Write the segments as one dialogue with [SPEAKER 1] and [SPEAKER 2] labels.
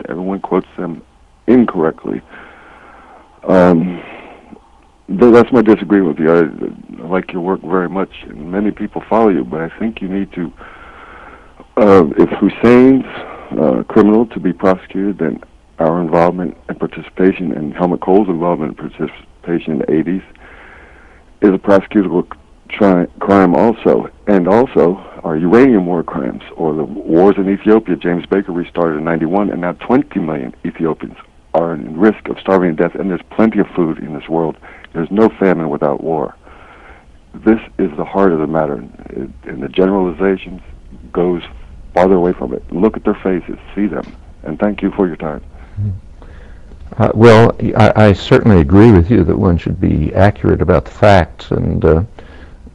[SPEAKER 1] everyone quotes them incorrectly. That's my disagreement with you. I like your work very much, and many people follow you, but I think you need to, if Hussein's a criminal to be prosecuted, then our involvement and participation, and Helmut Kohl's involvement and participation in the 80s is a prosecutable crime also. And also our uranium war crimes, or the wars in Ethiopia. James Baker restarted in 91, and now 20 million Ethiopians are in risk of starving to death, and there's plenty of food in this world. There's no famine without war. This is the heart of the matter, and the generalizations goes farther away from it. Look at their faces, see them, and thank you for your time.
[SPEAKER 2] Well, I certainly agree with you that one should be accurate about the facts, and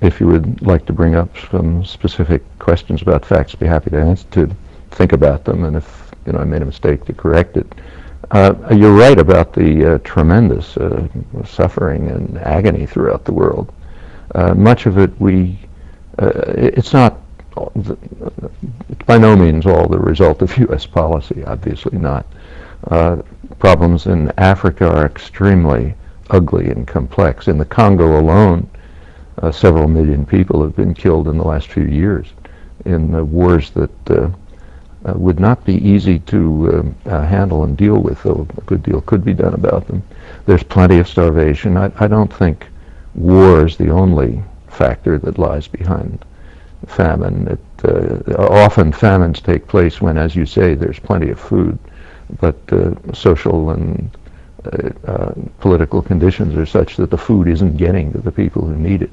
[SPEAKER 2] if you would like to bring up some specific questions about facts, I'd be happy to think about them, and if I made a mistake, to correct it. You're right about the tremendous suffering and agony throughout the world. Much of it it's not, it's by no means all the result of U.S. policy, obviously not. Problems in Africa are extremely ugly and complex. In the Congo alone, several million people have been killed in the last few years in wars that would not be easy to handle and deal with, though a good deal could be done about them. There's plenty of starvation. I don't think war is the only factor that lies behind famine. Often famines take place when, as you say, there's plenty of food, but social and political conditions are such that the food isn't getting to the people who need it.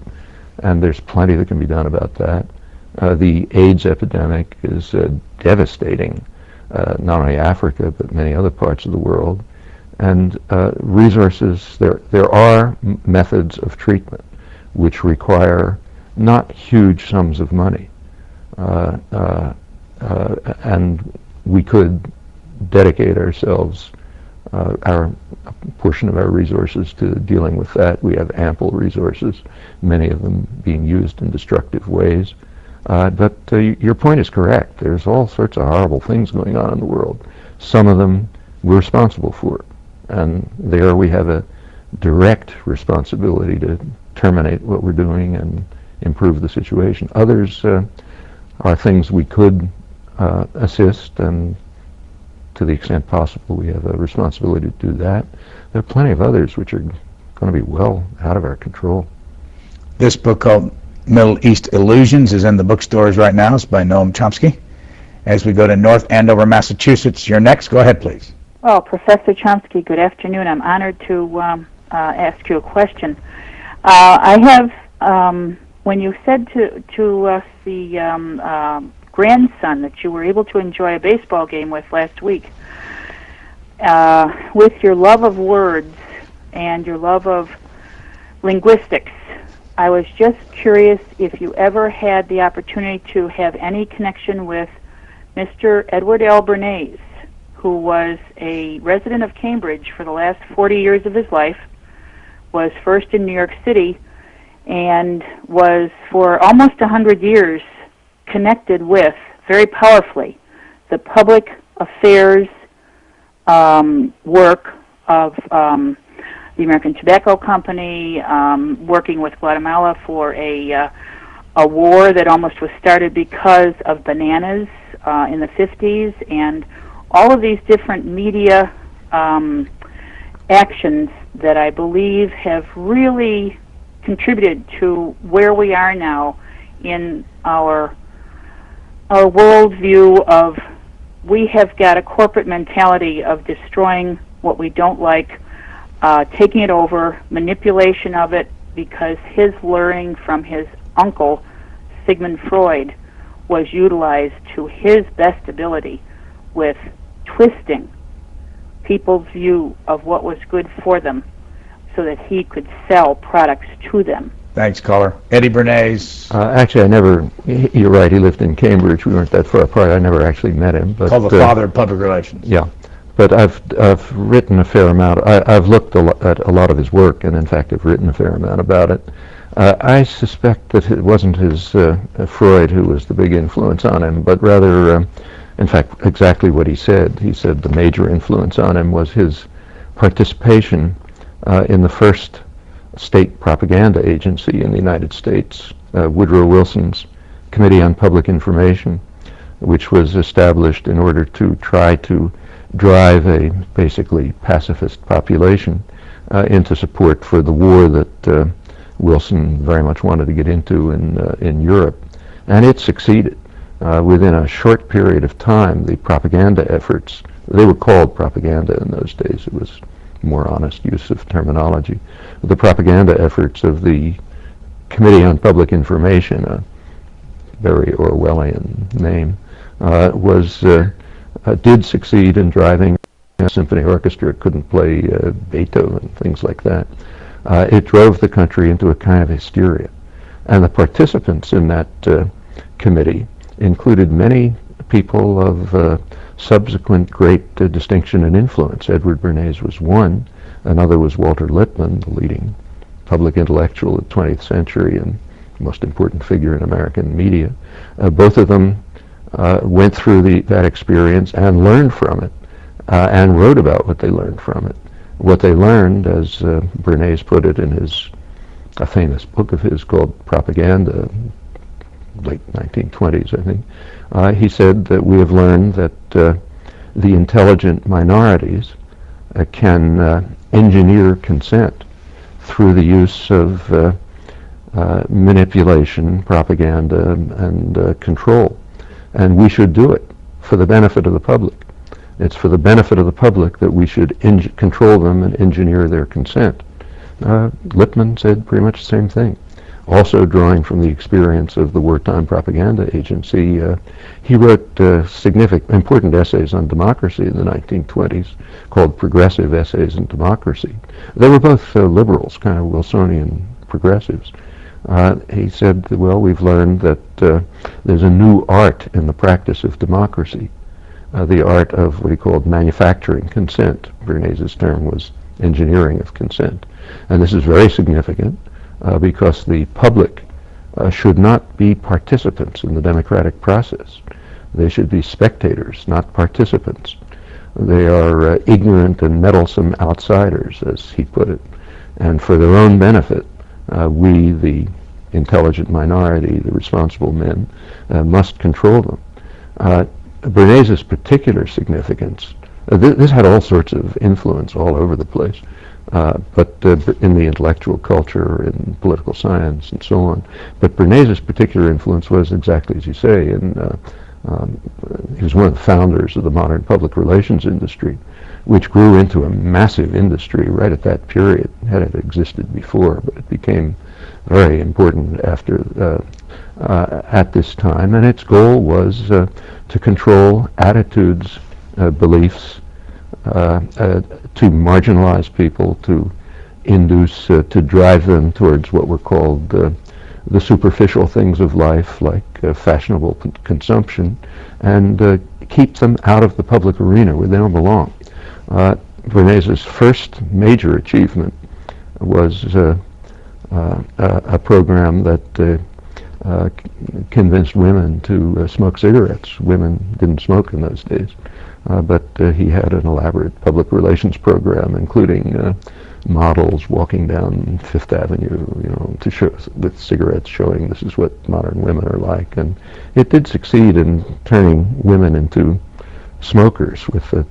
[SPEAKER 2] And there's plenty that can be done about that. The AIDS epidemic is devastating, not only Africa, but many other parts of the world. And resources, there are methods of treatment which require not huge sums of money. And we could dedicate ourselves, a portion of our resources to dealing with that. We have ample resources, many of them being used in destructive ways. But your point is correct. There's all sorts of horrible things going on in the world. Some of them we're responsible for. And there we have a direct responsibility to terminate what we're doing and improve the situation. Others are things we could assist, and to the extent possible we have a responsibility to do that. There are plenty of others which are going to be well out of our control.
[SPEAKER 3] This book called Middle East Illusions is in the bookstores right now. It's by Noam Chomsky. As we go to North Andover, Massachusetts, you're next. Go ahead, please.
[SPEAKER 4] Well, Professor Chomsky, good afternoon. I'm honored to ask you a question. I have, when you said to us the grandson that you were able to enjoy a baseball game with last week, with your love of words and your love of linguistics, I was just curious if you ever had the opportunity to have any connection with Mr. Edward L. Bernays, who was a resident of Cambridge for the last 40 years of his life, was first in New York City, and was for almost 100 years connected with, very powerfully, the public affairs work of the American Tobacco Company, working with Guatemala for a war that almost was started because of bananas in the 50s, and all of these different media actions that I believe have really contributed to where we are now in our worldview of, we have got a corporate mentality of destroying what we don't like, taking it over, manipulation of it, because his learning from his uncle, Sigmund Freud, was utilized to his best ability with twisting people's view of what was good for them so that he could sell products to them.
[SPEAKER 3] Thanks, caller. Eddie Bernays.
[SPEAKER 2] Actually, I never, you're right, he lived in Cambridge. We weren't that far apart. I never actually met him. But,
[SPEAKER 3] called the father of public relations.
[SPEAKER 2] Yeah. But I've written a fair amount. I've looked at a lot of his work, and in fact, I've written a fair amount about it. I suspect that it wasn't his Freud who was the big influence on him, but rather In fact, exactly what he said. He said the major influence on him was his participation in the first state propaganda agency in the United States, Woodrow Wilson's Committee on Public Information, which was established in order to try to drive a basically pacifist population into support for the war that Wilson very much wanted to get into in Europe. And it succeeded. Within a short period of time, the propaganda efforts, they were called propaganda in those days, it was more honest use of terminology, the propaganda efforts of the Committee on Public Information, a very Orwellian name, did succeed in driving a symphony orchestra. It couldn't play Beethoven, things like that. It drove the country into a kind of hysteria. And the participants in that committee included many people of subsequent great distinction and influence. Edward Bernays was one. Another was Walter Lippmann, the leading public intellectual of the 20th century and most important figure in American media. Both of them went through that experience and learned from it and wrote about what they learned from it. What they learned, as Bernays put it in a famous book of his called Propaganda, late 1920s, I think, he said that we have learned that the intelligent minorities can engineer consent through the use of manipulation, propaganda, and control. And we should do it for the benefit of the public. It's for the benefit of the public that we should control them and engineer their consent. Lippmann said pretty much the same thing. Also drawing from the experience of the wartime propaganda agency, he wrote important essays on democracy in the 1920s called Progressive Essays on Democracy. They were both liberals, kind of Wilsonian progressives. He said, well, we've learned that there's a new art in the practice of democracy, the art of what he called manufacturing consent. Bernays' term was engineering of consent. And this is very significant because the public should not be participants in the democratic process. They should be spectators, not participants. They are ignorant and meddlesome outsiders, as he put it. And for their own benefit, we, the intelligent minority, the responsible men, must control them. Bernays' particular significance, this had all sorts of influence all over the place, but in the intellectual culture, in political science, and so on. But Bernays' particular influence was exactly as you say, and he was one of the founders of the modern public relations industry, which grew into a massive industry right at that period. Had it existed before, but it became very important after at this time. And its goal was to control attitudes, beliefs, to marginalize people, to induce, to drive them towards what were called the superficial things of life, like fashionable consumption, and keep them out of the public arena where they don't belong. Bernays' first major achievement was a program that convinced women to smoke cigarettes. Women didn't smoke in those days, but he had an elaborate public relations program, including models walking down Fifth Avenue, to show with cigarettes, showing this is what modern women are like. And it did succeed in turning women into smokers with